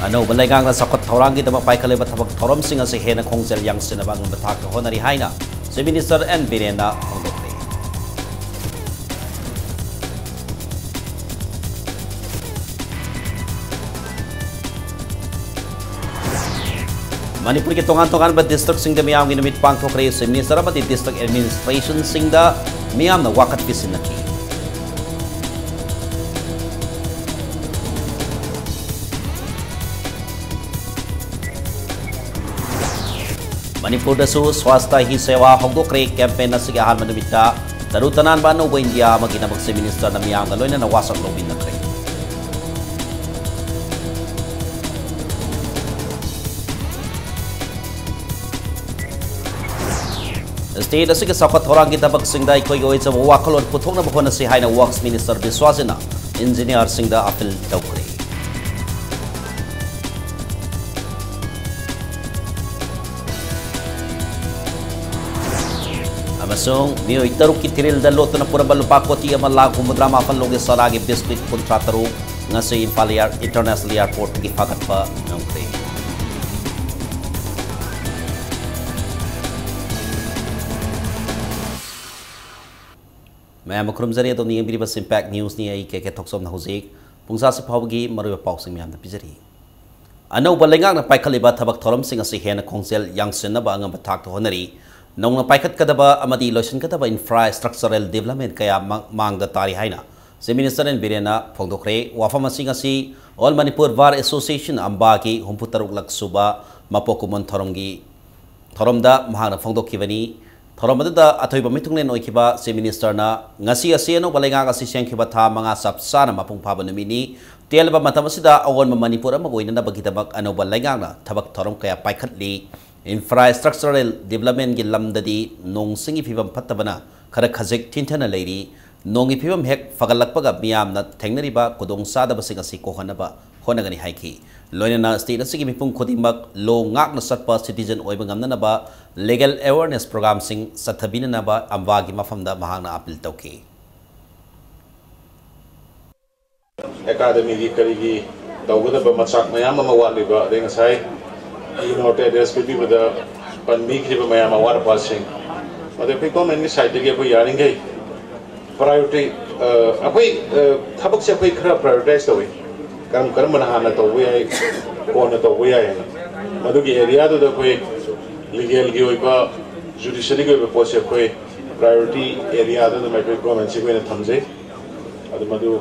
अनौब लेगांगना सखत थौरांगी दमा पाइखलेबा थबक थौरमसिंग असे हेना खोंगजेल यांगसिनबा ngam bathak honari haina Chief Minister N Birena hongdokre Manipur ke tongan ba district sing da miyam gi namit pangthokre Chief Minister amati district administration sing da miyam na wakat pisinaki Manipur dasu swasta hi sewa hongdokre campaign asige ahan manumita darutanan ba no India magina mag Chief Minister na miyam na loina na wasak lobin nakre State asige sakat thorang gi tabak sing da ikoi goi cham wakalon puthokna bhona se haina Works Minister Biswasina engineer sing da appeal tawkre Amasong miyo itaruk ki tiril da lotna puraba lupa koti ama lagu mudrama fan loge saragi biskuit kontrataru ngase International Airport gi fagat pa nangkre मैं मखरुम जरिए तो नियम बिरिबस impact news नि आई के थोक्सोम ना हुजिक पुंसा से फावगी मरुबा पाउसिंग ma'am पिजरी अनौब लेंगांग ना पाइखलिबा थबक theorem सिंग असे हेना खोंगसेल यांगसिनबा अंगम थाक तो होनरी नौना पाइखत कदबा अमदी लोशन कदबा इंफ्रास्ट्रक्चरल डेवलपमेंट कया मांग तारी हाइना Chief Minister N Birena फोंगदोखरे वाफम असिंग असि ऑल मणिपुर बार एसोसिएशन अम्बा की हुंपुतरुक लक सुबा मपोकुमन थोरमगी थोरमदा महाना फोंगदोखिबनी थोरमदा अथोइबा मिथुंगलेन ओइखिबा Chief Minister ना ngasi asieno balenga asi sengkhiba tha manga sapsana mapung phaba numini telba matamsida awon Manipur ama goina bagitabak anoba lenga na thabak thorom kaya paikhatli infrastructural development gi lamdadi nong singi phibam phattabana khara khajek thinthana leiri nongi phibam hek fagalakpaga miyam na thengnariba kodong sadaba singa si kohanaba honagani haiki loinana state asigi mipung khodimak lo ngak na satpa citizen oiba ngamnanaba legal awareness program sing sathabinanaba ambagi mafamda mahangna appeal tawki academy gi karigi tawgada machak mayam ama waliba denga sai inote despebi bada panmi khiba mayam awar passing ade pe comment ni side ge ko yaring ge priority apoi thabak se apoi khara prioritize tawi karam mana hana to we ai kona to we ai madu gi area do da koi legal gi oiba judiciary gi oiba pose koi priority area do da mai comment se koi na thamje adu madu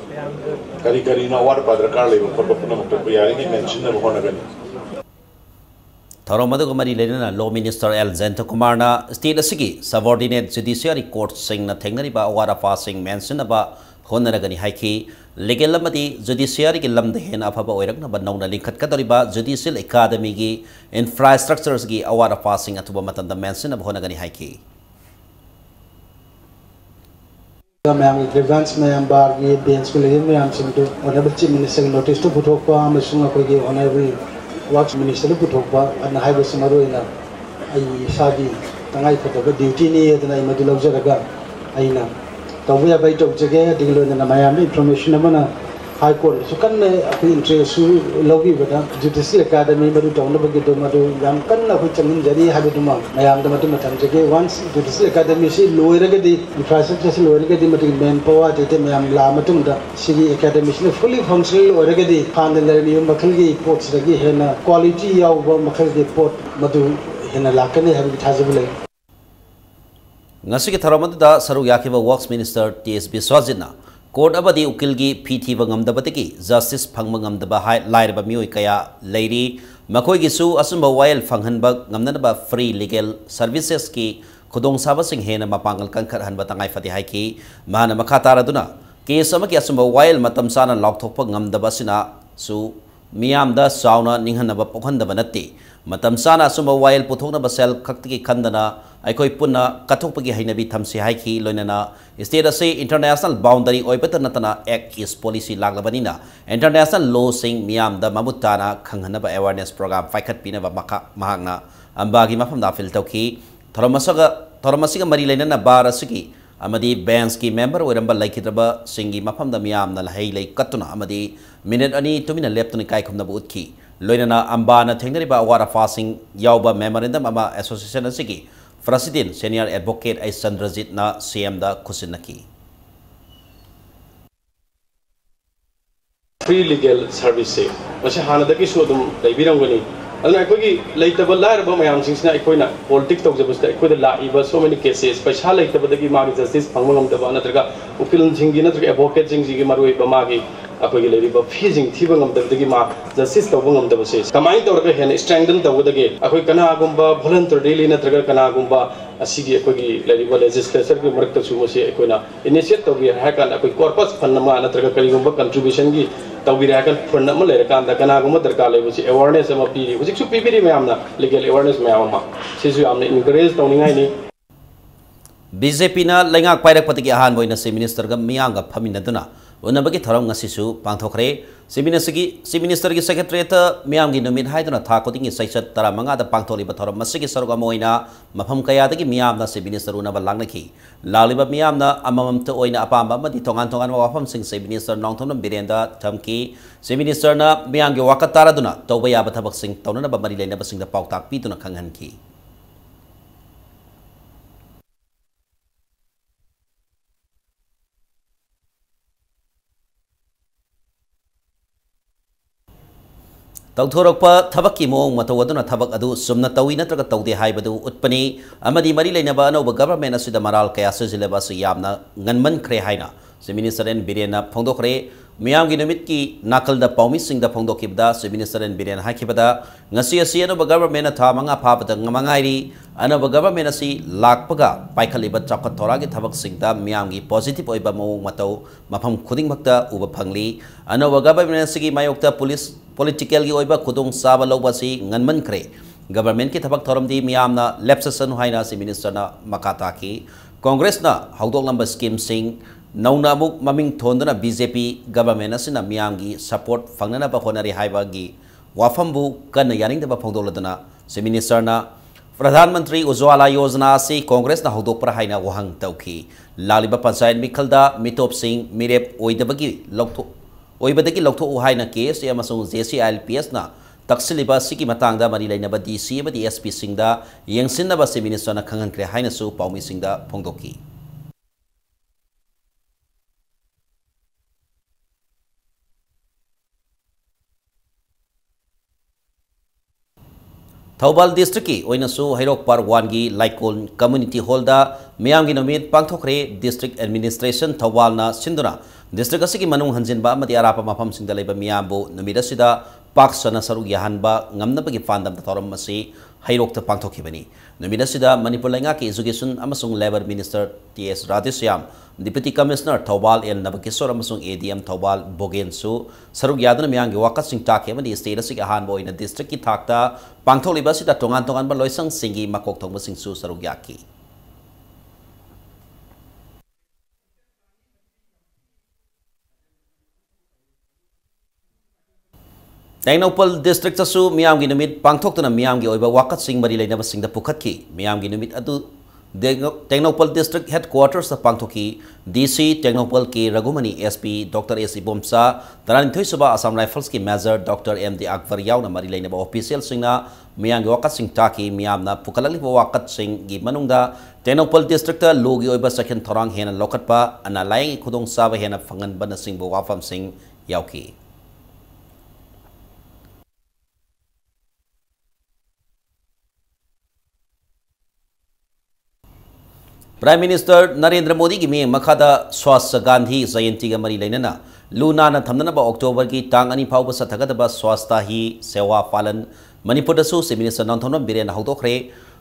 kari na war padra kar le ko puna mo to yaring ge mention na hona gani Thoromadu Kumari Lena Law Minister L. Zenta Kumarna state asigi subordinate judiciary court sing na thengnari ba awara passing mention aba honaragani haiki legal amadi judiciary ki lamda hen afaba oirakna ba nauna linkhat kadoriba judicial academy gi infrastructures gi awara passing atuba matanda mention aba honagani haiki ma'am grievance ma'am bar ये bench को लेके ma'am सिंह तो honourable chief minister की notice तो पुठोपा अमसुंग अखोगी ऑनरेबल वर्क्स मिनिस्टर पुठोपा अन हाइबे समरोइना आई सागी तंगाई फटोबा ड्यूटी नि एदना मदु लौजरगा आइना तौबे बाय तौजगे दिगलोना मैम इंफॉर्मेशन अमना हाई कोर्ट सुकन अखोई इंटरेस्ट लौगी बदा जुडिशियल एकेडमी मदु तौना बगे दो मदु याम कन्ना अखोई चंगिन जरी हाबे दुमा मैम द मदु मतम जगे वंस जुडिशियल एकेडमी से लोइरगदि इंफ्रास्ट्रक्चर से लोइरगदि मदु मेन पावर देते मैम ला मतुंदा सिगी एकेडमी से फुली फंक्शनल ओइरगदि फानलरनि मखलगी पोर्ट्स दगी हेना क्वालिटी याव मखलगी पोर्ट मदु हेना लाकने हाबे थाजबले ngasi ke tharamada saru yakiba Works Minister T.S. Biswajina court abadi ukilgi phi bangamdabati justice phangma ngamdaba hai lairba mioi kaya leiri makoi gi su asumba wail phanghanba ngamnaba free legal services ki khudong saba sing hena mapangal kankar hanba tangai fati hai ki mana makhatara duna case amaki asumba wail matam sana lokthokpa ngamdaba sina su miyam da sauna ninghanaba pokhandaba natti matam sana asumba wail puthokna basel khakti ki khandana aikoi punna kathokpagi hainabi thamsi haiki loinana state ase international boundary oibata natana act is policy laglabanina international law sing miyam da mamutana khanghanaba awareness program faikhat pinaba mahangna ambagi mafam da fil tawki thoramasiga mari lainana bar asiki amadi bands ki member oiramba laikhidraba singi mafam da miyam na lahai lai katuna amadi minute ani tumina leptuni kai khumna bu utki लोइनना अंबाना थेंगनरिबा अवार अफासिंग यावबा memorandum अमा association असिगी president senior advocate I Chandrajit ना CM दा खुसिनकी फ्री लीगल सर्विस से मसे हानदगी सो दुम लेबिरंगनी अदना अखोगी लेतब लारब मयामसिंगसिना अखोइना पॉलिटिक्स तौजबसता अखोइदा लाइबा सो मेनी केसेस पैसा लेतबदगी मागी जस्टिस फंगमंगमदबा नत्रगा उकिलसिंगी नत्रगा एडवोकेट सिंगी मरुइबा मागी अखोगी लेरिबा फीजिंग थिबंगमदबदगी मा जस्टिस तौबंगमदबसे कमाइन तौरगा हेन स्ट्रेंथन तौबदगी अखोइ कनागुंबा वॉलंटरीली नत्रगा कनागुंबा असिगी अखोगी लेरिबा लेजिस्लेचर की मरकतसु मसे अखोइना इनिशिएट तौबि हाकन अखोइ कॉर्पस फंड मा नत्रगा करिगुंबा कंट्रीब्यूशन की तौबिराकन फंड अमा लेरकांदा कनागुंबा दरकार लेबसि अवेयरनेस अमा पीरी हुजिकसु पीबिरी मयामना लीगल अवेयरनेस मयामा सिसु यामना इनकरेज तौनिंगाइनी बीजेपी ना लेंगाक पाइरकपतिगी अहानबो इना सी मिनिस्टर गा मियांगा फमिनदुना उनबगी थरम ngasisu pangthokre सी मिनिस्टर की सेक्रेटरीट मियांगी नुमित हाइदुना था कोदिंगी सैसत 15 दा पांगथोलिबा थरम मसिगी सरुग अमोइना मफम कयादगी मियामना सी मिनिस्टर उनबा लांगनखी लालिबा मियामना अमममत ओइना अपाम अमदी तोंगान तोंगान वाफम सिंग सी मिनिस्टर नौथोनम बिरेंदा थमकी सी मिनिस्टर ना मियांगी वाकत तारादुना तौबा याबा थबक सिंग तौननबा मरि लेनबा सिंग दा पाउताक पीदुना खंगहनकी तौथोरक्पा थबक की मोंग मतवदुना थबक अदु सुमना तवी नत्रगा तौदे हाइबदु उत्पनी अमदी मरी लेनबा अनौब गवर्नमेंट असिदा मराल कया सिजिलेबा सु यामना ngनमन खरे हाइना सी मिनिस्टर एन बिरेना फोंदोखरे मियामगी नुमित की नाकल दा पाउमी सिंग दा फोंदोखिबदा सी मिनिस्टर एन बिरेना हाइखिबदा ngasi asi अनौब गवर्नमेंट था मंगा फाबदा ngमंगाइरी अनौब गवर्नमेंट असि लाकपगा पाइखलिबा चौकत थोरागी थबक सिंगदा मियामगी पॉजिटिव ओइबा मोंग मतौ मफम खुदिंग भक्ता उब फंगली अनौब गवर्नमेंट असि मायोक्ता पुलिस पॉलिटिकल की ओइबा खुदोंग साबा लौबासी ngनमन खरे गवर्नमेंट की थबक थोरमदी मियामना लेप्ससन हाइना सी मिनिस्टर ना मकाता की कांग्रेस ना हौदोक लंबा स्कीम सिंग नौना मुक ममिंग थोंदना बीजेपी गवर्नमेंट असिना मियामगी सपोर्ट फंगनबा होनरी हाइबागी वाफमबु कन्न यानिंगदबा फोंदोलदना सी मिनिस्टर ना प्रधानमंत्री उज्ज्वला योजना से कांग्रेस ना हौदोकपर हाइना वहंग तौखी लालिबा पंचायत मिखलदा मितोप सिंह मिरेप ओइदबगी लौथो ओइबदगी लौथो हाइना केस अमसुंग JCILPS ना तक्सिलिबा सिगी मतंगदा मरि लेनबा DC अमदी SP सिंगदा यंगसिनबा सी मिनिस्टर ना खंगनख्रे हाइनासु पाउमी सिंगदा फोंदोकी थौबाल डिस्ट्रिक्ट की ओइनसु हैरोकपार 1 की लाइकोल कम्युनिटी हॉलदा मियामगी नुमित पांगथोखरे डिस्ट्रिक्ट एडमिनिस्ट्रेशन थौबालना सिंदुना डिस्ट्रिक्ट असि की मनुंग हंजिनबा अमदी अरापा मफम सिंगदा लेबा मियामबु नुमित असिदा पाक सना सरुग याहनबा ngamnabagi fandam ta thoram asi hairokta pangthokibani नुमित असिदा मणिपुर लेंगा की एजुकेशन अमसुंग labour minister TS Radheshyam deputy commissioner Thoubal N Nabakishore अमसुंग ADM थौबाल बोगेनसु सरुग यादन मियांगी वाकत सिंग ताके मदि स्टेट असि अहानबो ओइना डिस्ट्रिक्ट की थाकता पांगथोलिबा सिदा तोंगान तोंगान बा लोइसंग सिंगी मकोक थोंग सिंगसु सरुग याकी टेक्नोपल डिस्ट्रिक्ट असु मियामगी नुमित पांगथोक्तना मियामगी ओइबा वाकत सिंग मरि लेनबा सिंगदा पुखतकी मियामगी नुमित अदु टेक्नोपल डिस्ट्रिक्ट हेडक्वार्टर्स पांगथोकी DC टेक्नोपल के रघुमनी SP डॉक्टर AC बोमसा तरानिथोय सुबा असम राइफल्स की मेजर डॉक्टर MD अकबर यावना मरि लेनबा ऑफिशियल सिंगना मियामगी वाकत सिंग ताकी मियामना पुखललिबा वाकत सिंग गी मनुंगदा टेक्नोपल डिस्ट्रिक्ट लोगी ओइबा सखन थोरांग हेना लोकटपा अना लायंग खुदोंग साबा हेना फंगन बन सिंग बो वाफम सिंग यावकी प्राइम मिनिस्टर नरेंद्र मोदी की मे मखादा स्वास्थ्य गांधी जयंती का मरी लेना लूना थमनब अक्टोबर की टांग अनी फाउब सथगदब स्वास्थ्य ही सेवा पालन मणिपुर सी मिनिस्टर नौथोनम बिरेन हौदोखरे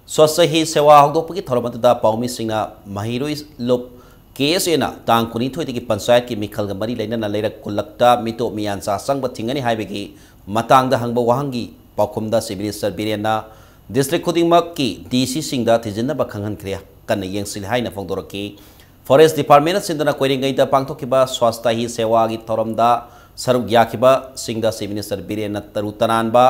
स्वास्थ्य ही सेवा हौदोपकी थोरमतदा पाउमी सिंगना महिरोई लोप केस एना टांग कुनीथोइदगी पंचायत की मिखल मरी लेना लेरक कुलक्ता मितो मियानसा संग थिंगनी हाइबगी मतंगदा हंगब वहंगी पाउखुमदा सी मिनिस्टर बिरेना डिस्ट्रिक्ट खुदिंगमक की DC सिंगदा थिजिनब खंगनख्रे कन्न येंसिल हाइना फोंदोरकी फॉरेस्ट डिपार्टमेंट सिंदना कोइरिंगैदा पांगथोकिबा स्वास्थ्य ही सेवा की थोरमदा सरुग याखिबा सिंगदा सी मिनिस्टर बिरेन तरु तनानबा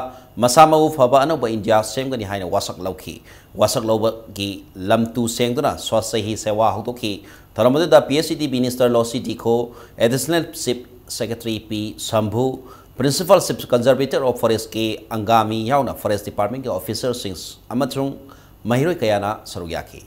मसामउ फबा अनोबा इंडिया सेमगनी हाइना वासक लौखी वासक लौबगी लमतु सेंगदना स्वास्थ्य ही सेवा हौदोकी थोरमदा PSCD मिनिस्टर लोसी दिखो additional chief secretary P Shambhu Principal Chief Conservator of Forest ke Angami yauna Forest Department ke officer sings amatung mahiroi kayana saruyaki.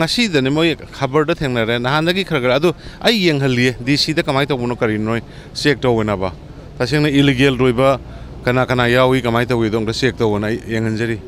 Nasi dan moi kabar dah tengna re nahan lagi kerja adu ay yang hali di sini kamai tu bunuh karin noi siak tu wena ba tasing na illegal roi ba kana yawi kamai tu widong dah siak tu wena yang hanjari.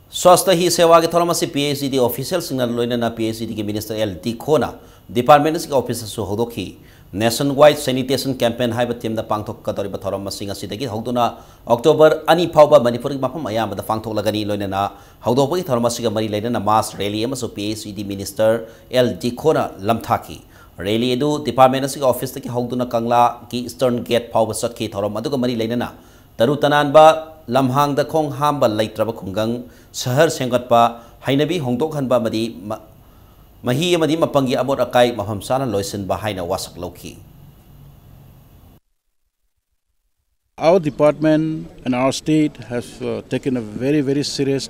Swasta hi sewa ke thoramasi PhD official signal loina na PhD ke Minister LT Khona Department ke officer su hodoki nationwide sanitation campaign haiba team da pangthok ka toriba thoramasi ngasi dagi hoduna October ani phauba Manipur ki mafam ayam da pangthok lagani loina na hodok ki thoramasi ga mari leina na mass rally amaso PhD Minister LT Khona lamthaki rally edu Department ke office ki hoduna Kangla ki Eastern Gate phauba satki thoram adu ga mari leina na taru tanan ba lamhang da khong hamba laitraba khungang shahar sengatpa hainabi hongtok hanba madi mahi amadi mapangi amot akai mafam sana loisen ba haina wasak loki. Our department and our state have taken a very serious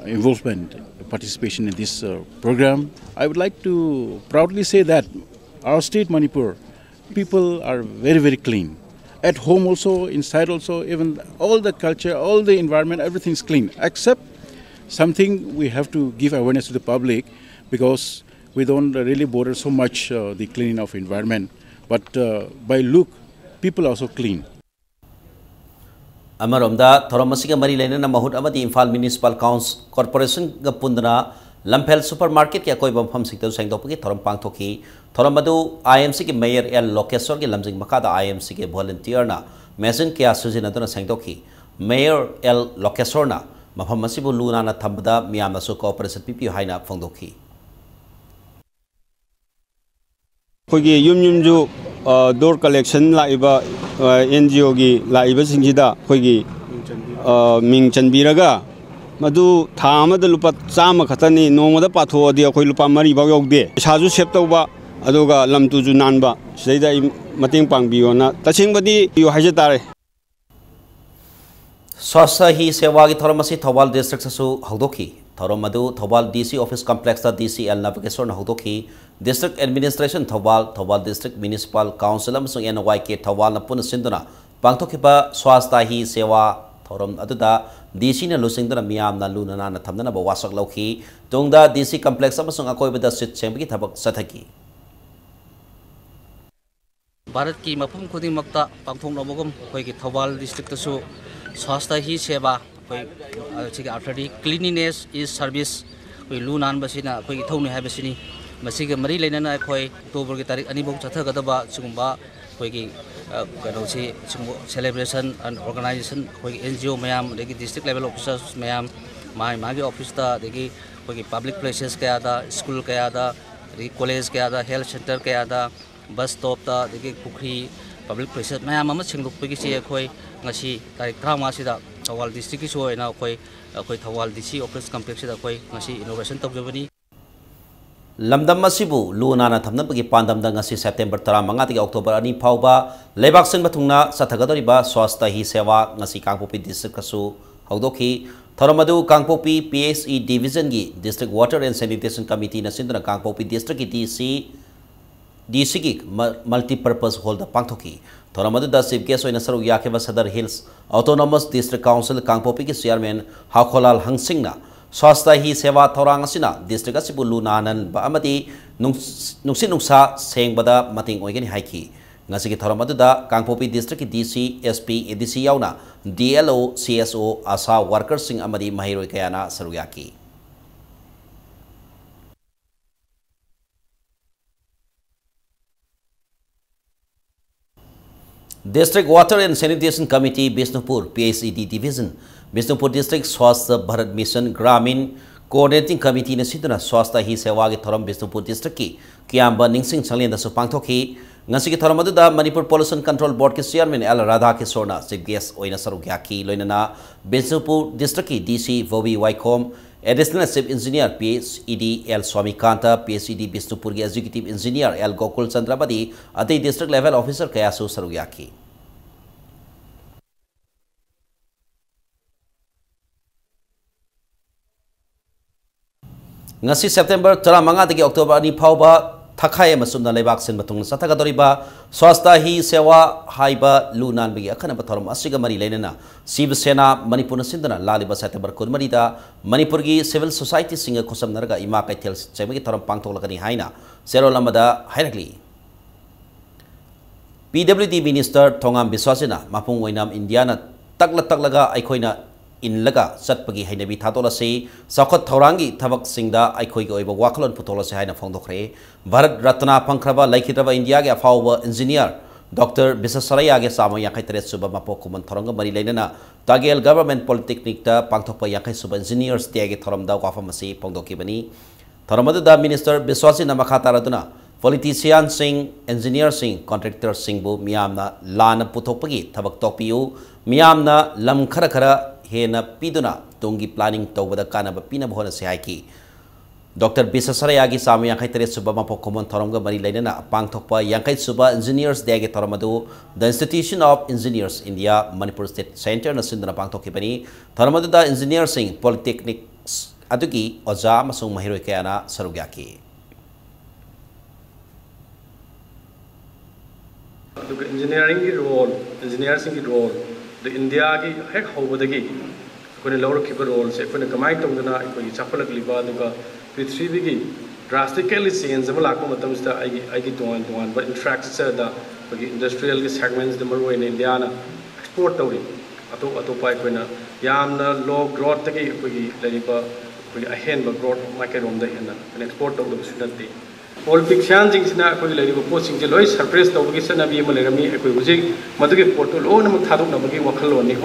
involvement, participation in this program. I would like to proudly say that our state Manipur people are very clean. At home also, inside also, even all the culture, all the environment, everything's clean. Except something we have to give awareness to the public because we don't really bother so much the cleaning of environment. But by look, people are also clean. Amaromda, Thoramasiga Marilena Mahut Amadi Infal Municipal Council Corporation Gapundana Lampel Supermarket ke koi bam sikto sengdopi thoram pangthoki thoramadu IMC ke mayor L Lokesor ke lamjing makada IMC ke volunteer na machine ke asujina dona sengdoki mayor L Lokesor na mafam masibu luna na thambada miyamna su cooperation PP haina phongdoki kogi yumju door collection laiba NGO gi laiba singjida kogi ming chanbiraga Madu Tama the Lupa Sama Katani, no mother patho, the Okulupa Mari Bagog de. Shazu Septoba, Adoga Lam Tuju Nanba, say that Mating Pang Biona, touching body you hajatare. Swasta hi sewagi thoramasi Thobal district su hodoki Thoromadu Thobal DC office complex da DCL navigation hodoki district administration Thobal district municipal council amsung NYK Thobal na pun sinduna pangthokiba swasta hi sewa thorom aduda DC na lusing dana miyam na luna na thamna ba wasak lauki tungda DC complex amasung akoi bada sit chembagi thabak sathaki Bharat ki mafum khuding makta pangthong lobogom koi ki Thobal district su swasta hi seva koi chigi after the cleanliness is service koi lunan basina koi thongni ha basini masigi mari leinana koi October ki tarik ani bok chatha gadaba chungba koi ki kanosi celebration and organization koi NGO mayam degi district level officers mayam magi office ta degi koi public places kaya da school kaya da college kaya da health center kaya da bus stop ta degi pukri public places mayam ama singluk pegi che koi ngasi tarik 3 sida Thobal district ki so ina koi Thobal DC office complex da koi ngasi inauguration tabjabani Lamdam masibu luna na thamna bagi pandam da ngasi September 15 ti October ani phauba lebak sin bathungna sathagadoriba swasta hi sewa ngasi Kangpopi district kasu haudoki thoramadu Kangpopi PSE division gi district water and sanitation committee na sindra Kangpopi district ki DC ki multi purpose hall da pangthoki thoramadu da chief guest oina saru yakeba Sadar Hills autonomous district council Kangpopi ki chairman Hakholal Hangsing na swasta hi sewa thorang asina district asibu lunanan ba amati nungsi nungsa sengbada mating oigani haiki ngasi ki thoramadu da Kangpopi district ki DC SP ADC yauna DLO CSO asa workers sing amadi mahiroi kayana saruyaki District Water and Sanitation Committee Bisnupur PSED Division Bisnupur District Swasta Bharat Mission Gramin Coordinating Committee na siduna swasta hi sewa gi thoram Bisnupur District ki kiamba ningsing changlen da su pangthoki ngasi ki thoram adu da Manipur Pollution Control Board ki chairman L Radha Kisorna chief guest oina sarugya ki loinana Bisnupur District ki DC Vobi Waikom Additional Chief Engineer PSED L Swami Kanta PSED Bisnupur ki Executive Engineer L Gokul Chandrabadi adi District Level Officer kaya su sarugya ki ngasi September 15 dagi October ani phauba Thakai Masuna Lebax in Batung Satagadoriba, Swasta Hi Sewa, Haiba, Lunan Bia, Kanabatorum, Asiga Mari Lenina, Sivasena, Manipur Sindana, Laliba Satabar Kurmarida, Manipurgi, Civil Society Singer Kosam Narga, Imaka tells Semitorum Panto Lagani Haina, Zero Lamada, Hirakli. PWD Minister Tongam Biswasina, Mapung Wainam Indiana, Taglaga, Ikoina. In Laga, Satpagi Hainabi Tatola say, Sakot Taurangi, Tabak Singda, Ikoigo, Wakalon Putola Saina Fondokre, Bharat Ratna Pankrava, Laikitava Indiaga, Fawa engineer, Dr. Bisasaraya Sama Yakaitre Suba Mapokuman Toranga Marilena, Tagel Government Polytechnic, Pangtopa Yakai Suba engineers, Tiagi Toramda, Wafamasi, Pondokibani, Toramada Minister Biswasina Makataraduna, Politician Singh, Engineer Singh, Contractor Singh Bu, Miamna, Lana Putopagi, Tabak Topiu, Miamna, Lam Karakara, Hena Piduna, Tungi planning Tobada Kanaba Pina Bona Sehaiki. Dr. Bisasarayagi Sami Yankaitere Subama Pokomon Toronga Marilena, Pangtopa, Yankai Suba Engineers Dege Toramadu, the Institution of Engineers India, Manipur State Center, Nasindana Pangtokipani, Toramadu Engineers Sing, Polytechnic Adugi, Oza, Masung Mahiro Kayana, Sarugaki. Engineering role, engineers role. The India ki hek hobadagi kone lower keeper role se kone kamai tongdana kone chapalak liba duga prithvi gi drastically change jama lakko matam sta agi tuan but infrastructure da kone industrial ki segments the maru in India na export tawri ato pai kone yamna low growth taki kone lariba kone ahen ba growth market rom da hena kone export tawdu sunati politician jingsina kone lariba posting je loi surprise tawgi sana bi malerami kone uji madugi portal on mak thaduk na bagi wakhaloni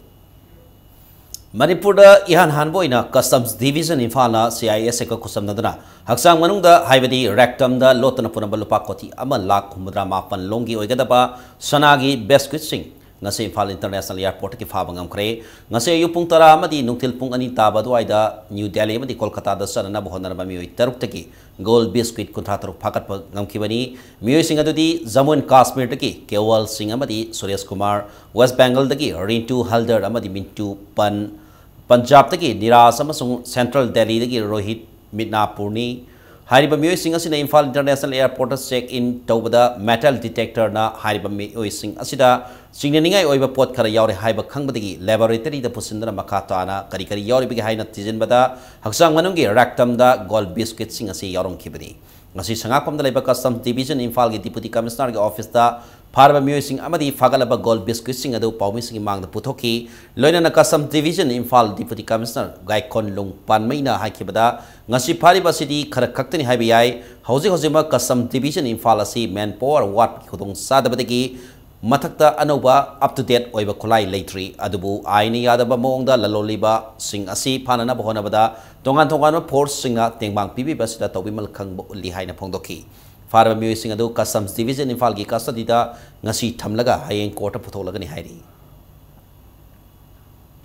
Manipur da Ihan Hanboina Customs Division Infana CIS ka kusam nadana haksang manungda haibadi rectum da lotana punaba lupa koti ama lak humudra mapan longi oigadaba sanagi best sing ngase Infal International Airport ki fabangam kre ngase yupung tara amadi nungtil pung ani taba duaida New Delhi amadi Kolkata da sanana bohonana ba mioi taruk taki gold biscuit kuntrataruk phakat pa ngamkibani mioi sing adudi Jammu and Kashmir taki Kewal Singh amadi Suresh Kumar West Bengal taki Rintu Haldar amadi Mintu Pan Punjab taki Niras amasung Central Delhi taki Rohit Midnapurni Hariba mioi sing asina Infal International Airport check in tawbada metal detector na hariba mioi sing asida singningai oiba pot khara yaure haiba khangbadagi laboratory da pusindana makata na kari kari yaure bigi haina tijenbada haksang manungi rectum da gold biscuit sing asi yaurong kibani ngasi sangapam da leba Customs Division Infal gi Deputy Commissioner gi office da Farba Musing Amadi Fagalaba Gold Biscuit Sing Ado Paumising Mang the Putoki, Loina Customs Division Infal Deputy Commissioner Gaikon Lung Panmaina Hakibada, Nasi Pariba City Karakaktan Habiai, Hosima Customs Division Infalasi Manpower Wat Kudung Sadabadegi, Matakta Anova up to date Oiba Kulai Latri, Adubu, Aini Adaba Monda, Laloliba, Sing Asi, Panana Bohonabada, Tongan Port Singer, Tingbang Pibi Basida Tobimal Kang Lihaina Pondoki. Farba Musing Ado Customs Division in Falgi Custodida, Nasi Tamlaga, Hayan Quarter Potolagani Haidi.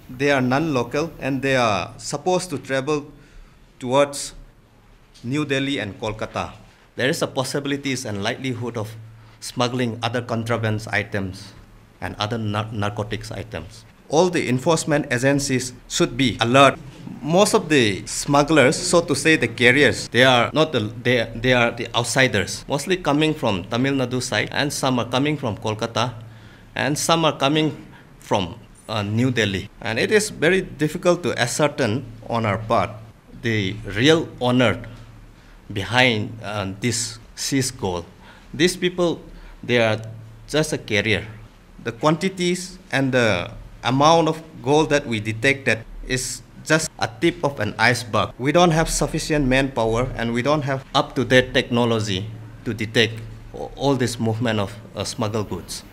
They are non-local and they are supposed to travel towards New Delhi and Kolkata. There is a possibilities and likelihood of smuggling other contraband items and other narcotics items. All the enforcement agencies should be alert. Most of the smugglers, so to say the carriers, they are the outsiders, mostly coming from Tamil Nadu side, and some are coming from Kolkata, and some are coming from New Delhi. And it is very difficult to ascertain on our part the real owner behind this seized gold. These people, they are just a carrier. The quantities and the amount of gold that we detected is just a tip of an iceberg. We don't have sufficient manpower and we don't have up-to-date technology to detect all this movement of smuggled goods.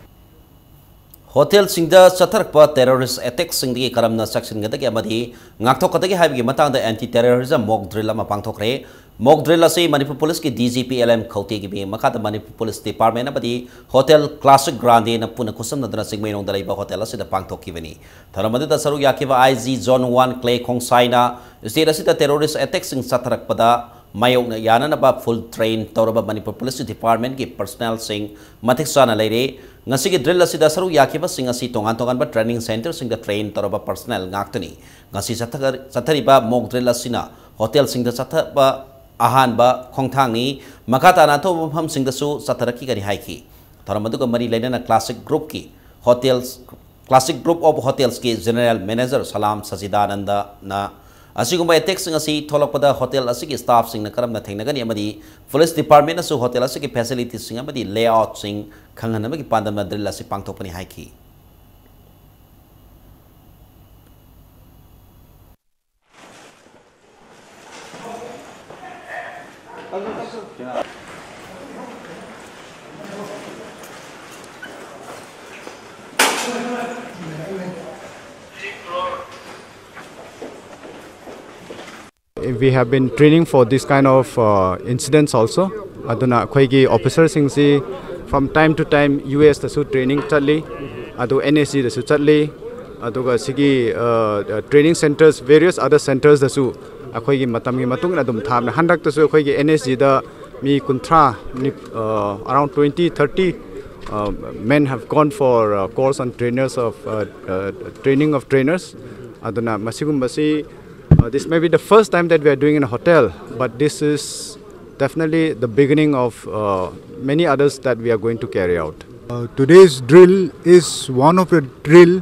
Hotel Singda Satarpa terrorist attacks Singdi Karamna section Gadaki Amadi, Naktokataki Habi Matanga anti-terrorism mock drill Mapangtokre, mock drill say Manipur Police ki DGPLM Kauti be Makata Manipur Police Department Abadi, Hotel Classic Grande na Punakusam na Sigmain on the Labor Hotel as the Pangtokivani. Taramada Saru Yakiva IZ Zone 1 Clay Kong Saina, state as the terrorist attacks in Satarakpada. Mayok na yanan ba full train Toraba Manipur Police Department ki personnel sing Matiksana Lady ngasi ki drill asida saru yakiba sing asi tongan ba training center sing the train Toraba personnel ngaktani ngasi satari ba mock drill asina hotel sing the satha ba अहानबा खोंथांगनी मखाताना तो मफम सिंगदसु सतरकी गनि हाइकी थरम अदुगा मरी लेना classic group की hotels classic group of hotels की general manager सलाम सजिदानंद ना असिगुम्बा attack सिंग असि थोलकपदा hotel असिगी staff सिंग करमना थेंगनगनि अमदी police department असु होटल असिगी फैसिलिटी सिंग अमदी लेआउट सिंग खंगनबगी पांदम ड्रिल असि पांगथोपनि हाइकी We have been training for this kind of incidents also. Aduna khoigi officers singsi from time to time US the su training chatli, adu NSC the su chatli, aduga sigi training centers, various other centers the su khoigi matam gi matung adum tham handak the su khoigi NSC the mi kuntra around 20-30 men have gone for course on trainers of training of trainers. Aduna masigum basi. This may be the first time that we are doing in a hotel, but this is definitely the beginning of many others that we are going to carry out. Today's drill is one of the drill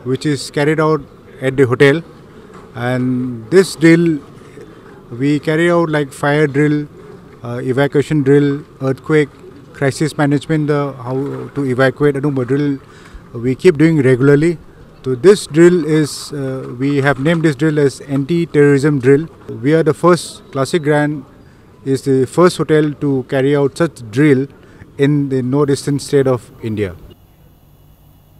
which is carried out at the hotel, and this drill we carry out like fire drill, evacuation drill, earthquake, crisis management, how to evacuate, drill we keep doing regularly. So this drill is, we have named this drill as anti-terrorism drill. We are the first, Classic Grand is the first hotel to carry out such drill in the northeastern state of India.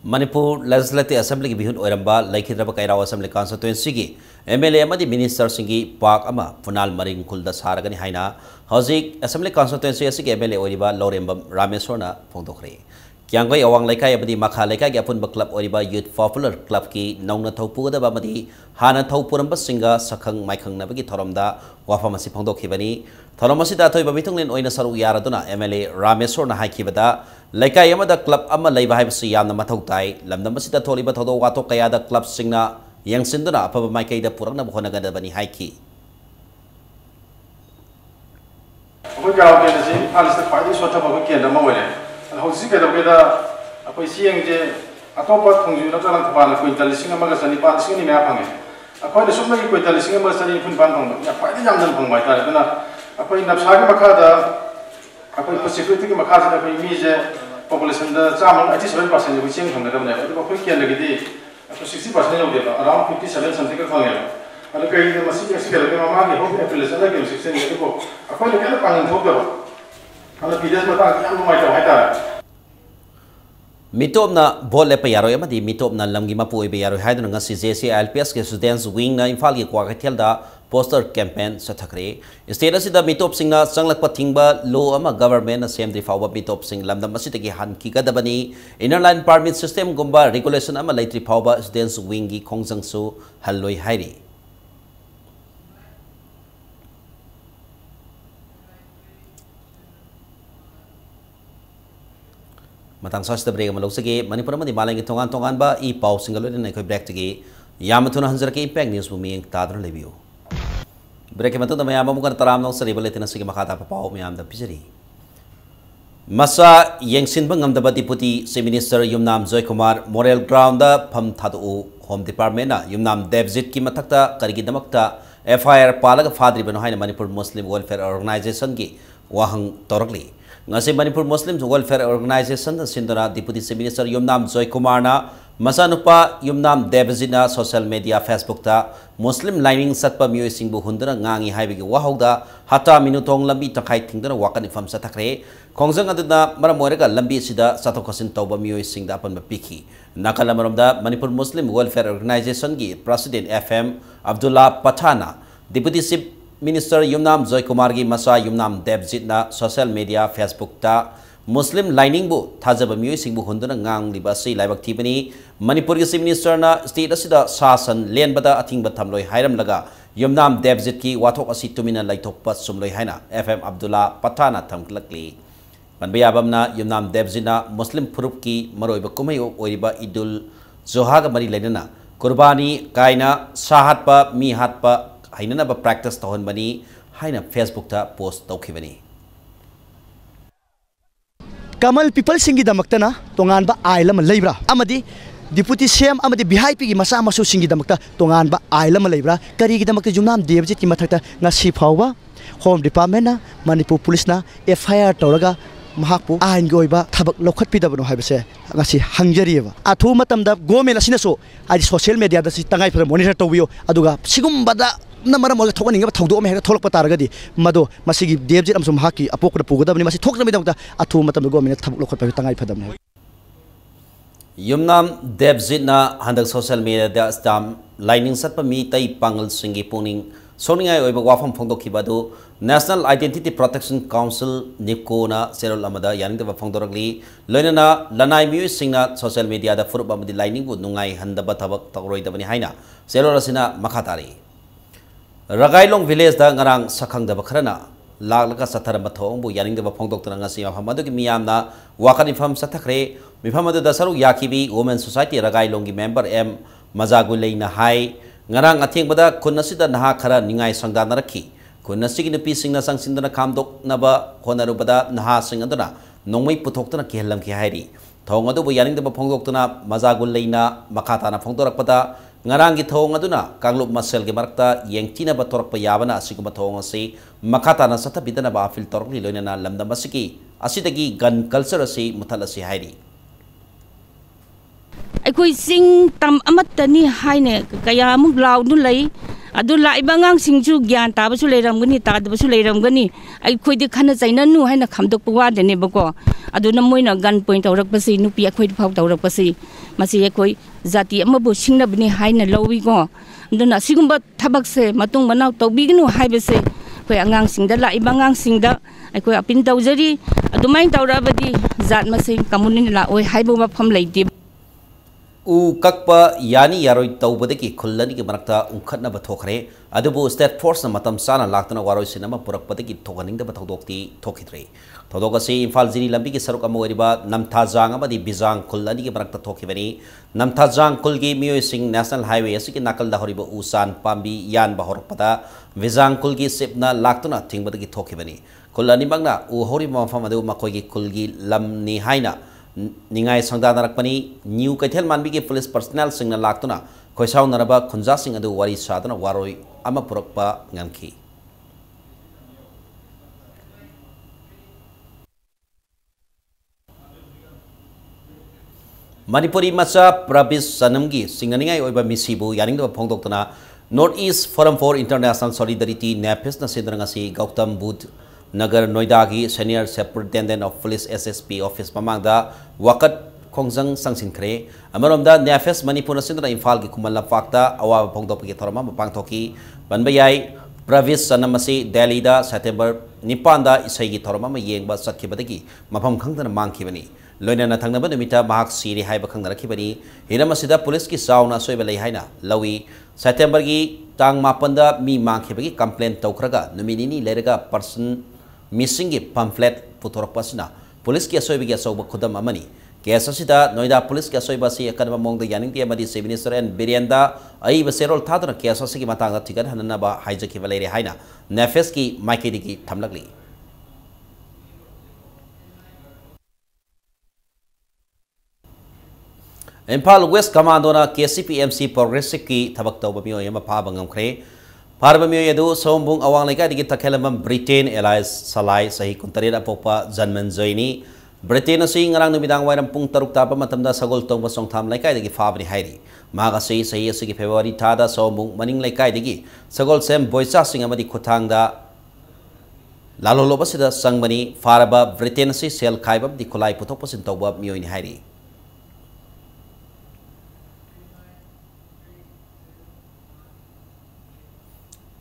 Manipur Legislative Assembly ki bihun oiramba laikhidraba kairao assembly constituency ki MLA amadi minister singi park ama funal maring khulda saragani haina hojik assembly constituency asigi MLA oiriba Lorembam Rameswarna phongdokhre Kyangoi awang laikai abadi makha laikai ki apunba club oriba youth popular club ki naungna thaupugadaba amadi hana thaupuramba singa sakhang maikhang nabagi thoramda wafamasi phongdokhibani thoramasida thoiba mitunglen oina saru yaraduna MLA Rameswarna haikibada laikai amada club ama leiba haibasi yamna mathau tai lamnamasida tholiba thodo wato kayada club singna yangsinduna apaba maikaida purakna bhonagadabani haiki Koi karaw ke nasi alista faidi sota bago kenda mawale hausi ke dabeda apoi siang je atopa thongju na tang thaba ko intalising amaga sani pa sing ni ma phange apoi de sumna ki ko intalising amaga sani phun ban thong ya faidi jam dan phong bai ta na apoi napsa ki makha da apoi security ki makha da apoi mi je population da chaman 87% bi siang thong da ne apoi kien lagi di apoi 60% yo de around 57 something ka phange ala kai de masi ke sikela ke mama ki ho population da ke 60 ni ko apoi le ka pang thok da ala pidas mata ki mai ta hai ta Mitopna bol lepa yaroi amadi mitopna lamgi mapu ibe yaroi haiduna ngasi JC LPS ke students wing na Imphal ki kwakathel da poster campaign sathakre state asida mitop singna changlakpa thingba law ama government na semdri fawba mitop sing lamdam asidagi han ki gadabani inner line permit system gumba regulation ama leitri fawba students wing gi khongjangsu halloi hairi matang sas da brega malok sage Manipur ma di malangi tongan ba I pau single ne koi break tigi yamathuna hanjar ke impact news bu mi tadra lebiu break matu da mayam mu kan taram no sari bale tena sigi makata pa pau mayam da pijari masa yengsin bangam da deputy chief minister Yumnam Joy Kumar moral ground da pham thadu home department na Yumnam Devjit ki mathakta karigi damakta FIR palaga fadri bano haina Manipur Muslim Welfare Organization ki wahang torakli ngasi Manipur Muslim Welfare Organization sindora Deputy Chief Minister Yumnam Joy Kumar na masanupa Yumnam Devjit na social media Facebook ta Muslim lining satpa mioi singbu hundana ngangi haibigi wahauda hata minutong lambi takai thingdana wakan ifam sathakre khongjang aduna maramoiraga lambi sida satokhasin tawba mioi singda apan mapiki nakala maramda Manipur Muslim Welfare Organization gi President FM Abdullah Pathana Deputy Chief Minister Yumnam Joy Kumar gi masa Yumnam Devjit na social media Facebook ta Muslim lining bu thajaba mioi singbu hundana ngang liba si laibak thibani Manipur gi Chief Minister na state asida sasan lenbada athingba thamloi hairam laga Yumnam Devjit ki wathok asi tumina laithokpa sumloi haina FM Abdullah Pathana thamklakli manbayabamna Yumnam Devjit na Muslim furup ki maroiba kumai oiriba Idul Zoha ga mari lainana Qurbani kaina sahatpa mi hatpa hainana ba practice tohon bani haina Facebook ta post tawkhibani Kamal people singi damaktana tongan ba ailam leibra amadi Deputy CM amadi VIP gi masa masu singi damakta tongan ba ailam leibra kari gi damakta jumnam devjit ki mathakta ngasi phawa Home Department na Manipur Police na FIR tawraga mahakpu ain goiba thabak lokhat pidabano haibase ngasi hangjariba athu matamda government asinaso adi social media da si tangai phara monitor tawbiyo aduga sigumbada namara mo thokaninga thawdo me hera tholakpa taragadi mado masigi devjit amsum haki apokra pugadabni masi thokna midamta athu matamda government thabak lokhat pa tangai phadabne Yumnam devjit na handak social media da stam lining satpa mi tai pangal singi puning soningai oiba wafam phongdokhibadu National Identity Protection Council NIPCO na serol amada yaning da phongdoragli loinana lanai mi singna social media da furup amadi lining bu nungai handaba thabak takroi dabani haina serol asina makhatari Ragailong village da ngarang sakhang da bakhrana laglaka sathara mathong bu yaning da phongdoktana ngasi mafamadu ki miyamna wakan infam sathakre mifamadu da saru yakibi women society Ragailong gi member M Mazagulaina hai ngarang atheng bada khunasida naha khara ningai sangdana rakhi khunasigi nupi singna sangsindana khamdok naba honarubada naha singadana nongmai puthokna kelam ki hairi thong adu bu yaning da phongdoktana Mazagulaina makhatana phongdorakpada ngarang gi thong aduna kanglup masel gi marakta yengtina ba torakpa yabana asiguma thong ase makhatana satha bidana ba afil torli loinana lamdam asiki asidagi gun culture ase muthalasi hairi Aikoi sing tam amatani haine kaya muk law nu lei adu lai bangang singju gyan ta basu leiram gani ta basu leiram gani aikoi de khana chaina nu haina khamdok puwa de ne bako adu na moina gun point tawrak pasi nu pi aikoi phau tawrak pasi masi aikoi jati amabu singna bni haina lowi go duna sigumba thabak se matung banau tawbi gnu haibese koi angang singda lai bangang singda aikoi apin tawjari adu main tawrabadi zat masing kamunin la oi haibu mafam leiti U kakpa yani yaroi tawbadaki khullani ki marakta unkhatna ba thokre adubu state force na matam sana laktana waroi sinama purakpadaki thokaning da ba thodokti thokhitre thodokasi imphal jiri lambi ki saruk amoriba namthajang amadi bijang khullani ki marakta thokhibani namthajang kulgi miyoi sing national highway asiki nakal da horiba usan pambi yan ba horpada bijang kulgi sepna laktuna thingbadaki thokhibani khullani bangna u hori mafam adu makoi ki kulgi lamni haina Ningai sangdana rakpani new kaithel manbi ki police personnel singna laktuna khoisaw naraba khunja sing adu wari sadana waroi ama purakpa ngamki Manipuri macha Prabis Sanamgi singaningai oiba misibu yaning da phongdoktana North East Forum for International Solidarity NAPES na sidrangasi Gautam Budh Nagar Noida gi Senior Superintendent of Police SSP Office Pamangda Wakat Kongjang Sangsin Kre Amaramda NAFES Manipur Sindra Infal gi Kumal Fakta Awa Phongdop gi Thorama Mapangthoki Banbayai Pravis Sanamasi Delhi da September Nipanda Isai gi Thorama ma yengba satkibadagi Mapam Khangdana Mangkhibani Loinana Thangnaba Numita Mahak Siri Haiba Khangnarakibani Hiramasida Police ki Sauna Soiba Lei Haina Lawi September gi Tang Mapanda Mi Mangkhibagi complaint Taukraga Numinini Lerega person Missing pamphlet putorapasna police ki asoibi ki asoba khudam amani case asida Noida police ki asoiba si akanba mongda yaning ti amadi chief minister and Birianda ai baserol thadna case asigi matangda tigan hanana ba haijaki valeri haina nafes ki maikedi ki thamlagli Impal West Commandona KCPMC Progressive ki thabak tawba miyo yama phaba ngamkhre Parvamio Yadu Sombung Awang Leka di Takelamam Britain Elias Salai Sahi Kuntarira Popa Janman Zaini Britain Sing Rang Numidang Wairam Pung Taruk Tapa Matamda Sagol Tong Basong Tam Leka di Fabri Hairi Magasi Sahi Sigi February Tada Sombung Maning Leka di Sagol Sem Boisa Singamadi Kutangda Lalo Lobasida Sangmani Faraba Britain Si Sel Kaibab di Kulai Putoposin Tawab Mio in Hairi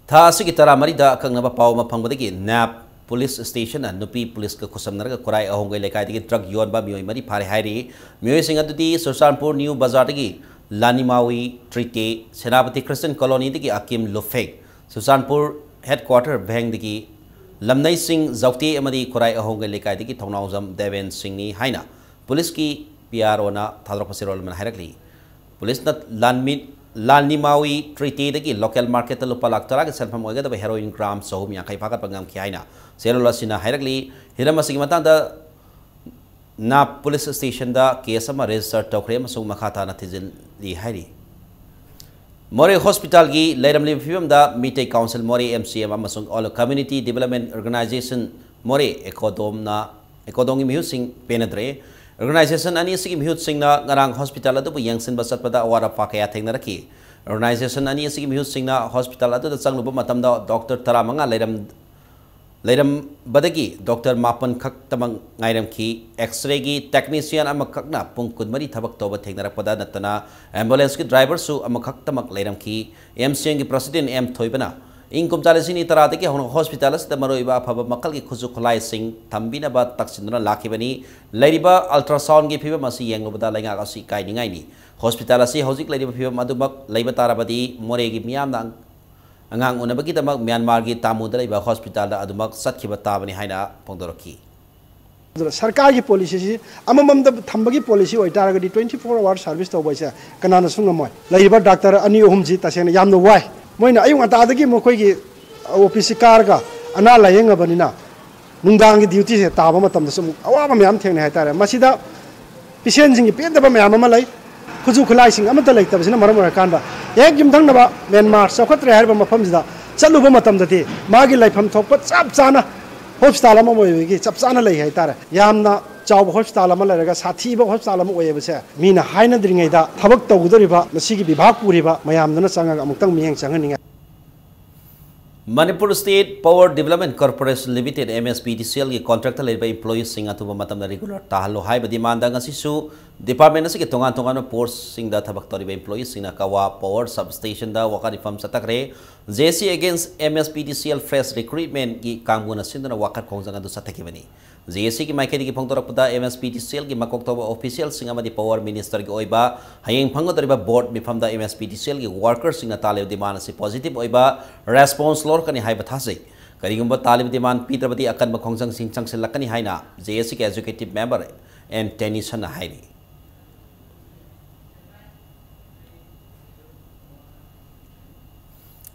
Tha asigi tara marida kangnaba pawma phangbadagi nap police station and nupi police ka khusamnarga kurai ahongai lekai digi drug yon ba mioi mari phare hairi mioi singa dudi Susanpur New Bazar digi Lanimawi Trite Senapati Christian Colony digi Akim Lufek Susanpur headquarter bheng digi Lamnai Singh Zawti amadi kurai ahongai lekai digi Thongnaujam Deven Singh ni haina police ki PRO na thadrok pasirol man hairakli police na lanmit Lani Maui Treaty the local market lupa lak tara ke senfam oiga the heroin gram so mi akai pakat pangam kiaina selola sina hirakli hiramasi matanda na police station da case ama register tokre masung makhata na tizil li hairi More hospital gi leiram li film da Mite Council More MCM amasung all community development organization More ekodongi mihusing penadre organization ani sigi mihut singna ngarang hospital adu yangsin basat pada awara pakaya thengna rakhi organization ani sigi mihut singna hospital adu changluba matamda doctor taramanga leiram badagi doctor mapan khak tamang ngairam ki x-ray gi technician ama khakna pungkut mari thabak toba thengna rakpada natana ambulance ki driver su ama khak tamak leiram ki MCM gi president M thoibana Ingkum Jalesini Tarate ki hospital as the Maroiba Paba Makal Kuzu Kolai Sing Tambina Bat Taxindra Lakibani Ladiba ultrasound gi Piba Masi Yang Obada Langa Asi Kai Ningaini Hospital asi Hosik Lady Piba Madubak Labatarabadi Moregi Miam Angang Unabaki Damak Myanmar gi Tamudra Hospital Adumak Satkiba Tabani Haina Pondoroki Sarkar की policy amamam da thambagi policy oi taragadi 24-hour service to boisa kanana sungamoy laiba doctor ani ohum ji tasena yamno wai moina ayung atadagi mokoi gi office car ga ana layenga banina nungdang gi duty se taba matam da sum awaba myam thengna hai tare masida patient jing gi pendaba myam ama lai khuju khulai sing amata lai tabsina maram kan ba ek jim thang na ba Myanmar sokhatre har ba mafam jida chaluba matam da ti magi laifam thokpa chap chana hospital ama moyegi chap chana lai hai tare yamna chawba hospital ama laraga sathi ba hospital ama oyebase mina haina dringai da thabak tawdoriba masigi bibhag puriba mayamdana changa amuktang miyeng changani Manipur State Power Development Corporation Limited MSPDCL ki contractor leba employees sing atuba matam na regular tahalo hai ba demanda ngasi su department asige tongan post sing da thabak toriba employees sing na kawa power substation da waka reform satakre JC against MSPDCL fresh recruitment ki kanguna sindana waka khongjanga du satakibani JC ki maikedi ki phongtorakpada MSPDCL ki makoktoba official sing amadi power minister ki oiba hayeng phangodoriba board mifam da MSPDCL ki workers sing na tale demand si positive oiba response lor kani hai bathase karigumba talib demand pitrabati akan bakhongjang sing changse lakani haina JC ki executive member and tension hairi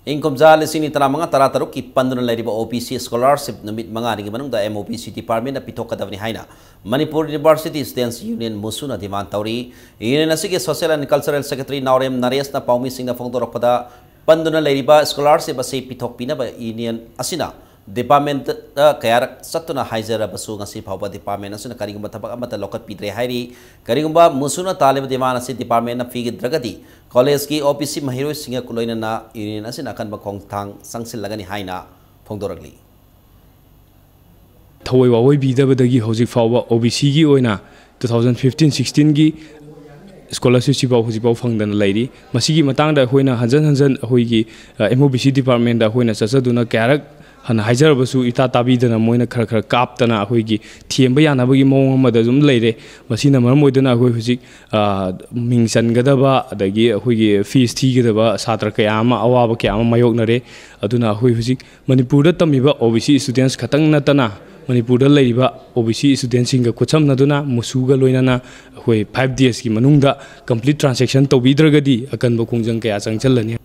Income jal sini taramanga tarataruk ki panduna lariba OPC scholarship numit manga ringi manung da MOPC department na pitok kadavni haina Manipur University Students Union musuna demand tauri union asige social and cultural secretary Naurem Nares na paumi sing na phongtorok pada panduna lariba scholarship ase pitok pina ba union asina department kayar satuna haizera basu ngasi phawba department asina karigumba thabak amata lokat pidre hairi karigumba musuna talib demand ase department na figi dragati college ki OPC mahiro singa kuloina na union asina kan bakong thang sangsil lagani haina phongdoragli thoi wa oi bidabadagi hojik phawba OBC gi oina 2015-16 gi scholarship sibaw hojibau phangdan lairi masigi matangda hoina hanjan hoigi MOPC department da hoina chachaduna karak han haijar basu ita tabidana moina khar kaptana hoigi thiemba yanabagi mong amada zum leire masina maram moidana hoi hujik mingsan gadaba adagi hoigi fees thigedaba satra kayama awaba kayama mayoknare aduna hoi hujik Manipur da tamiba OBC students khatang natana Manipur da laiba OBC students singa kucham naduna musuga loinana hoi 5 days ki manungda complete transaction tobidragadi akanba kungjang kaya changchalani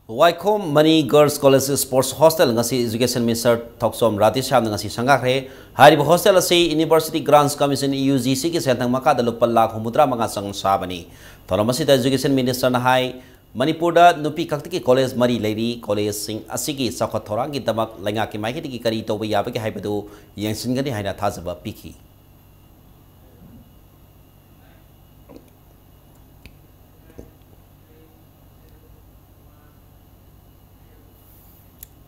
Waikom Mani Girls College Sports Hostel ngasi Education Minister Thoksom Ratisham ngasi sangakre hariba hostel ase University Grants Commission UGC ki sentang makada lupal lakh humudra mga sang sabani thoramasi da Education Minister na hai Manipur da nupi kakti ki college mari leiri college sing asigi sakot thorang ki tamak lenga ki maiki ki kari to ba yabe ki haibadu yangsingani haina thazaba piki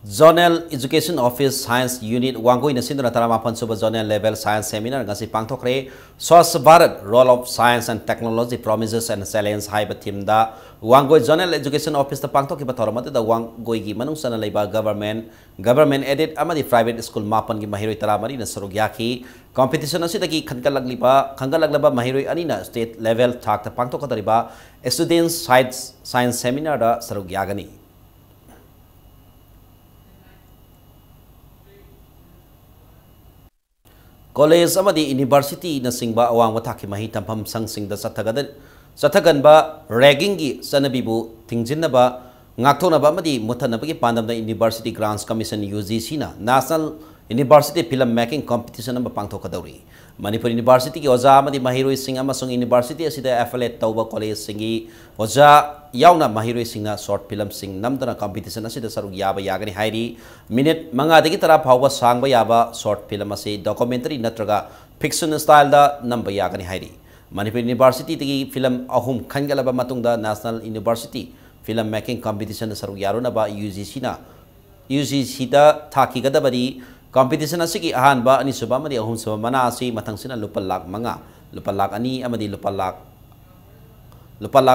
Zonal Education Office Science Unit Wangoi na sinduna taramapan suba zonal level science seminar ngasi pangthokre Swachh Bharat Role of Science and Technology Promises and Salience haiba theme da Wangoi Zonal Education Office da pangthok ki pathorama da Wangoi gi manung sana leiba government aided amadi private school mapan gi mahiroi taramari na sarugyaki competition asi dagi khangalaglaba mahiroi ani na state level thak ta pangthok kadariba students science seminar da sarugyagani College amadi university na singba awang wathaki mahi tampam sang sing da चथगनबा ragging की सनबीबु थिंजिनबा ngakthonaba amadi muthanabagi pandamda University Grants Commission UGC na National University Film Making Competition amba pangthokadauri Manipur University ki oja amadi mahiroi sing amasung University asida affiliate tauba college singi oja yauna mahiroi singna short film sing namdana competition asida saruk yaba yagani hairi minute manga dagi tara phawba sangba yaba short film ase documentary natraga fiction style da namba yagani hairi Manipur University tigi film ahum khangalaba matungda National University Film Making Competition saruk yarunaba UGC da thaki gadabari competition asigi ahanba ani suba amadi ahum suba mana asi mathangsina lupa lakh ani amadi lupa lakh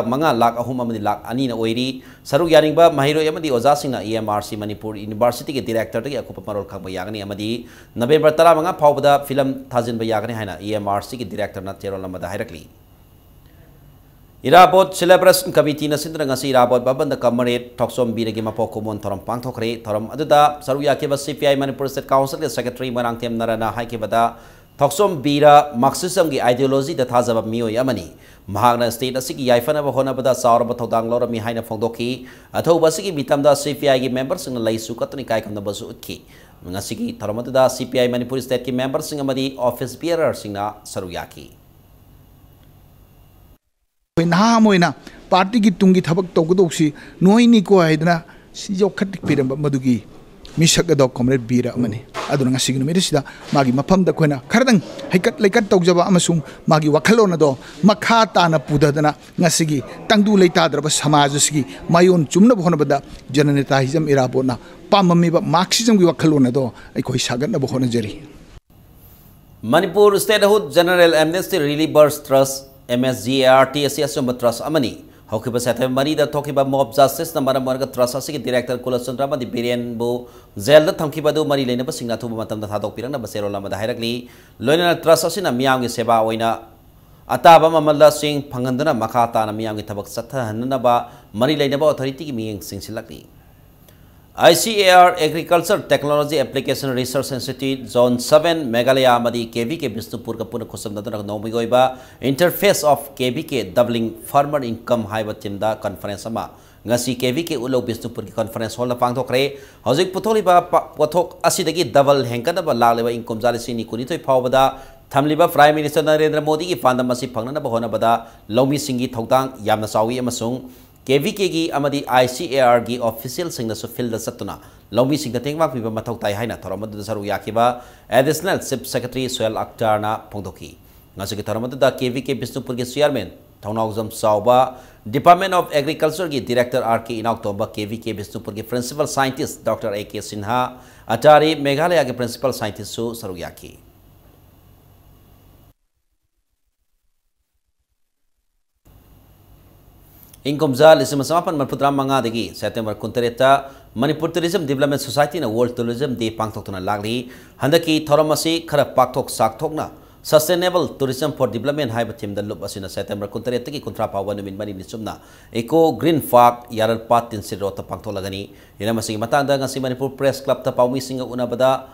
manga lakh ahum amadi lakh ani na oiri saruk yaringba mahiro amadi oja singna EMRC Manipur University ke director tagi akupa parol khangba yagani amadi November 15 phawbada film thajinba yagani haina EMRC ke director na cherol amada hairakli Irabot Celebration Committee na sindra ngasi Irabot babanda kamaret thoksom biragi mapok kumon thoram pangthokre thoram aduda saruya ke ba CPI Manipur State Council ke secretary marang tem narana hai ke bada thoksom bira marxism gi ideology da thajaba miyo yamani mahagna state asigi yaifana ba hona bada saurba thodang lora mi haina phongdoki athoba sigi bitamda CPI gi members sing lai su katni kai kamna basu utki ngasi gi thoram aduda CPI Manipur State ki members sing amadi office bearer singna saruya ki Nah moina party ki tungi thabak togdoksi noini ko aidna si jo khatik piram madugi misak adok comrade bira mani aduna ngasi no medisida magi mafam da koina khardang haikat laikat togjaba amasung magi wakhalona do makha ta na pudadana ngasi gi tangdu leita draba samaj sigi mayon chumna bhona bada jananeta hizam irabona pamami ba marxism gi wakhalona do ai koi sagat na bhona jari Manipur Statehood General Amnesty Relievers Trust MSGART asiyasum trust amani hokiba sathe marida thokiba mob justice na maram marga trust asigi director Kulachandra madi Birian bu jail da thamkiba du mari leina ba singna thuba matam da thadok pirang na ba serola ma da hairakli loina trust asina miyam gi seba oina ataba mamalla sing phangandana makha ta na miyam gi thabak satha hanna ba mari leina ba authority gi miyeng singsilakli ICAR Agriculture Technology Application Research Institute Zone 7 Meghalaya Amadi KVK Bisnupur ka puna kusam na nomigoiba interface of KVK doubling farmer income haiba timda conference ama ngasi KVK ulo Bisnupur ki conference hall na pangthokre hojik putholiba pothok asidagi double henkana ba lagleba income jali sini kunitoi phawbada thamliba Prime Minister Narendra Modi ki pandam asi phangna ba hona bada lomi singi thogdang yamna sawi amasung KVK gi amadi ICAR gi official singna su field da satuna lomi singna tengwak piba mathau tai haina thoramadu saru yakiba additional chief secretary Soel Akhtar na phongdoki ngasi gi thoramadu da KVK Bisnupur gi chairman Thaunaujam Sauba Department of Agriculture gi director RK Inauk Tomba KVK Bisnupur gi principal scientist Dr. AK Sinha Atari Meghalaya gi principal scientist su saru yaki Inkomza lisim samapan marputra manga degi September kuntereta Manipur Tourism Development Society na World Tourism Day pangthokna lagli handaki thoramasi khara pakthok sakthokna Sustainable Tourism for Development haiba theme da lup asina September kuntereta ki kuntra pawa numin mani nisumna Eco Green Park yaral pat tin sirota pangtholagani ina masigi matanda ngasi Manipur Press Club ta pawmi singa unabada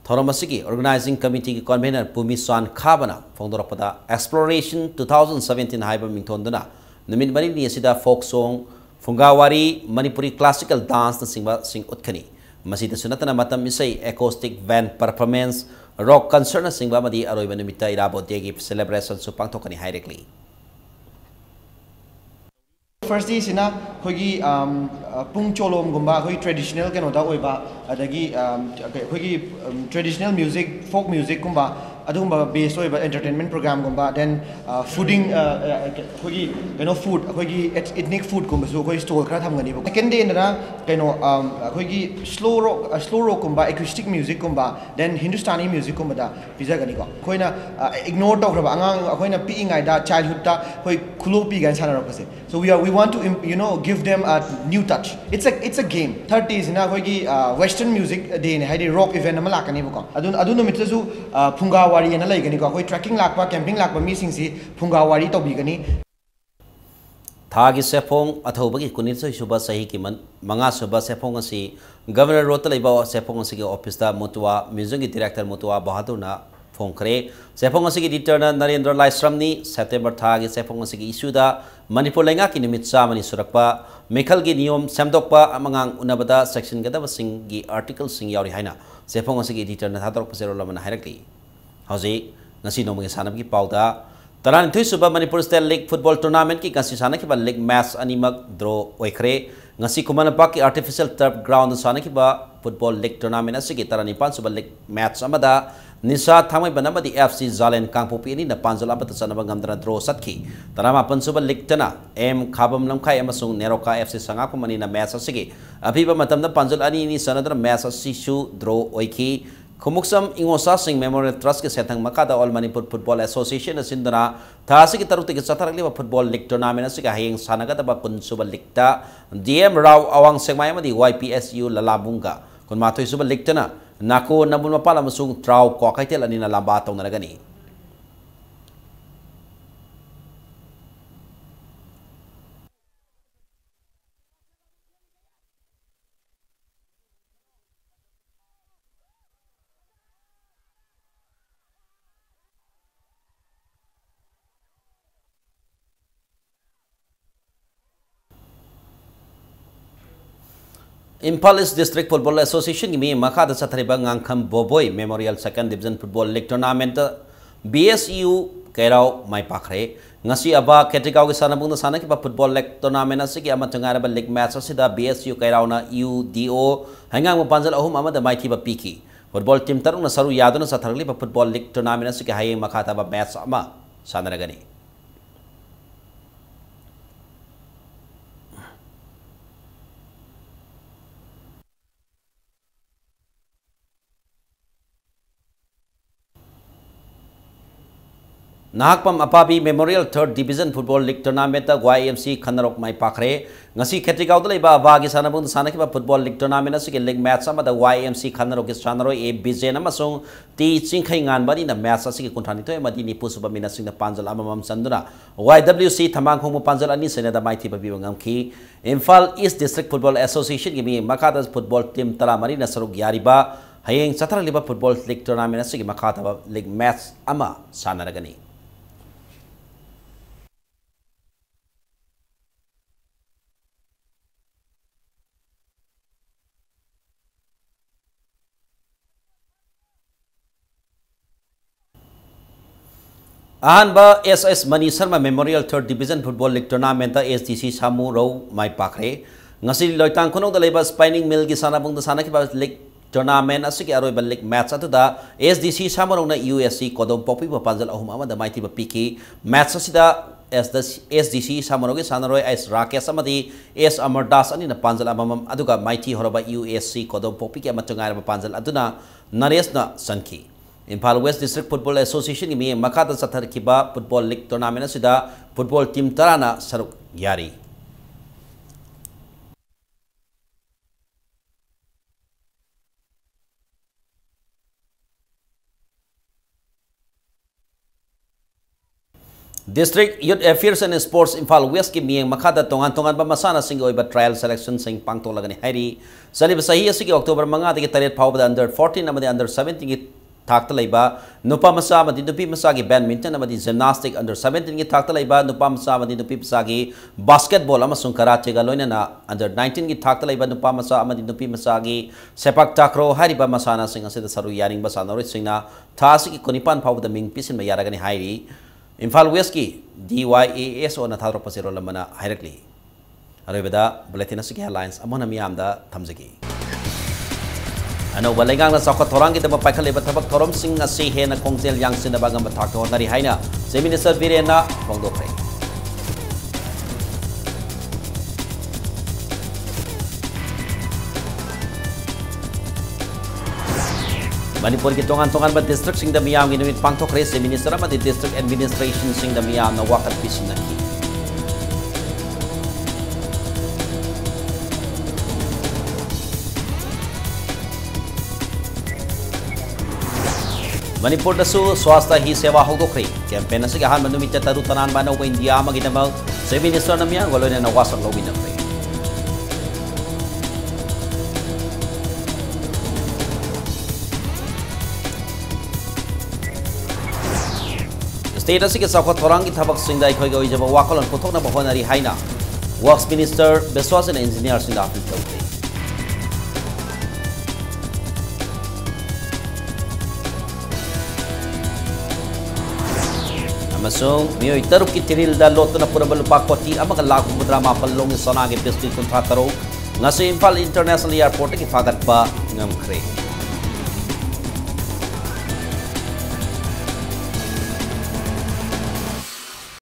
thoramasigi organizing committee ki convener Pumi Swan Khabana phongdorapada Exploration 2017 haiba mingthonduna Numin mani ni asida folk song Fungawari Manipuri classical dance na sing utkani masida sunatana matam isay acoustic band performance rock concert na singba madi aroy manumita irabo degi celebration su pangthokani directly First day sina khogi pung cholom gumba khoi traditional kano da oiba adagi khogi traditional music folk music gumba adumba based oiba entertainment program gumba then fooding khogi food khogi ethnic food gumba so khoi stall khara thamgani ba second day na khogi slow rock gumba acoustic music gumba then Hindustani music gumba da pizagani ko khoina ignore to khaba angang khoina pi ingai da childhood ta khoi khulo pi gan sana rakase so we want to give them a new touch it's a game 30s na khogi western music day ne haidi rock event ama lakani ba ko adun numit su phungawari na laigani ko khoi trekking lakpa camping lakpa mi sing si phungawari to bigani Thagi Sepong athobagi kunitsoi suba sahi ki manga suba Sepong asi Governor Rota leiba Sepong asi ki office da Mutua music director Mutua Bahadur na फोंखरे सेफोंग असगी editor Narendra लाइस्रमनी September थागी सेफोंग असगी इशूदा मणिपुर लेंगा की निमित चामनी सुरक्पा मेखल की नियम सेमदोक्पा अमंगांग उनबदा सेक्शन गदब सिंगी आर्टिकल सिंग यावरी हाइना सेफोंग असगी एडिटर न थादरक पसेरोलमन हाइरकली हौजी ngasi nomgi sanam ki pauda taran thui suba manipur state league football tournament ki ngasi sana ki ba league match animak draw oikhre ngasi kumana pak ki artificial turf ground sana ki ba football league tournament asigi tarani pan suba league match amada nisa thamai banamadi fc zalen kangpopi ni na panjal abata sanaba ngamdana draw satki tarama pan suba league tana m khabam lamkhai amasung neroka fc sanga kumani na match asigi abiba matamda panjal ani ni sanadra match asisu draw oikhi Kumuksam Ingosa Singh Memorial Trust के सेथंग मकादा all Manipur football association सिंधना थासी की तरुत के सथरकली football league tournament से हयेंग सानगदब कुनसुब लीगता DM Rao अवांग सेगमायमदी YPSU ललाबुंगा कुनमाथोय सुब लीगतना नाको नबुल मपाल अमसुंग ट्राउ क्वाकैतेल अनिना लाबा तौनरगनी Impal East District Football Association की मखाद सथरिबा ngankham Boboy Memorial Second Division Football League Tournament BSU Kairao mai pakre ngasi aba ketikau ke sanabung sana ki football league tournament asiki ama changara league match asida BSU Kairao na UDO hangang panjal ahum ama da mai thiba piki football team tarung na saru yaduna satharli football league tournament asiki haye makhata ba match ama sanaragani Nahakpam Apabi Memorial 3rd Division Football League Tournament YMC Khanarok mai pakre ngasi khetikau dai ba wagi sanabung sanaki football league tournament asiki league match ama da YMC Khanarok is chanaro a bizen amasung ti chingkhai ngan bani na match asiki kunthani toy madi ni pusuba minasing na panjal amamam sanduna YWC thamang khong panjal ani sene da mai thi ba biwangam khi Imphal East District Football Association gi mi makada football team tara mari na saruk yariba hayeng sataraliba football league tournament asiki makata league match ama sanaragani Ahanba SS Mani Sharma Memorial 3rd Division Football League Tournament SDC Samu Rau mai pakre ngasi loitang kunong da leba spinning mill gi sanabung da sanaki ba league tournament asiki aroi ba league match atuda SDC Samu Rau na USC Kodom Popi ba panjal ahum ama da mai ti ba piki match asida SDC Samu Rau gi sanaroi S Rakesh amadi S Amardas ani na panjal amam aduga mai ti horoba USC Kodom Popi ki ama changai ba panjal aduna Naresh na sanki Imphal West District Football Association की मखादा सथरखिबा football league tournament असिदा football team तराना सरuk यारी District Youth Affairs and Sports Imphal West की मखादा तोंगान तोंगान बा मसाना सिंग ओइबा trial selection सिंग पांगतो लगनी हैरी सलिब सही असि अक्टोबर 5 दगी 3 फावबदा अंडर 14 अमदे अंडर 17 की थाक्ता लैबा नुपा मसा अमदि नुपी मसा की बैडमिंटन अमदि जिम्नास्टिक अंडर 17 की थाक्ता लैबा नुपा मसा अमदि नुपी मसा की बास्केटबॉल अमसुंग कराटे गा लोइना अंडर 19 की थाक्ता लैबा नुपा मसा अमदि नुपी मसा की सेपाक टाक्रो हारिबा मसाना सिंग असिदा सरु यारिंग बा सानोर सिंगना थासी की कोनिपान फावबदा मिंग पिसिन बा यारागनी हाइरी Imphal West की DYAS on थारो पसेरो लमना हाइरकली अरेबदा बुलेटिन असकी हेडलाइंस अमोना मियामदा थमजगी अनोबा लेंगांगना साखत थोरांगी तब पाइखलेबा थबक थोरम सिंग असि हेना खोंगजेल यांगसिन बागम थाक्तो नरी हाइना से मिनिस्टर बिरेना फोंगदोखरे Manipur की तोंगान तोंगान बा डिस्ट्रिक्ट सिंग द मियाम की निमित पांगथोखरे से मिनिस्टर अमा द डिस्ट्रिक्ट एडमिनिस्ट्रेशन सिंग द मियाम न वाकत पिसिनकी Manipur dasu swasta hi sewa hogokre campaign asigi han manumi taru tanan ba no India ma gidama se minister na miya golone na wasang lo binakre State asige sakwa thorangi thabak singda ikhoi ga ojaba wakolon puthokna bahonari haina Works Minister Beswas and Engineer sinda apil tawte. Amasung miyoy taruk ki tiril da loto na purabal pakoti amaga lagu mudra mapalong sonage pistol kontra taro ngasi Impal International Airport ki fagat ba ngamkre.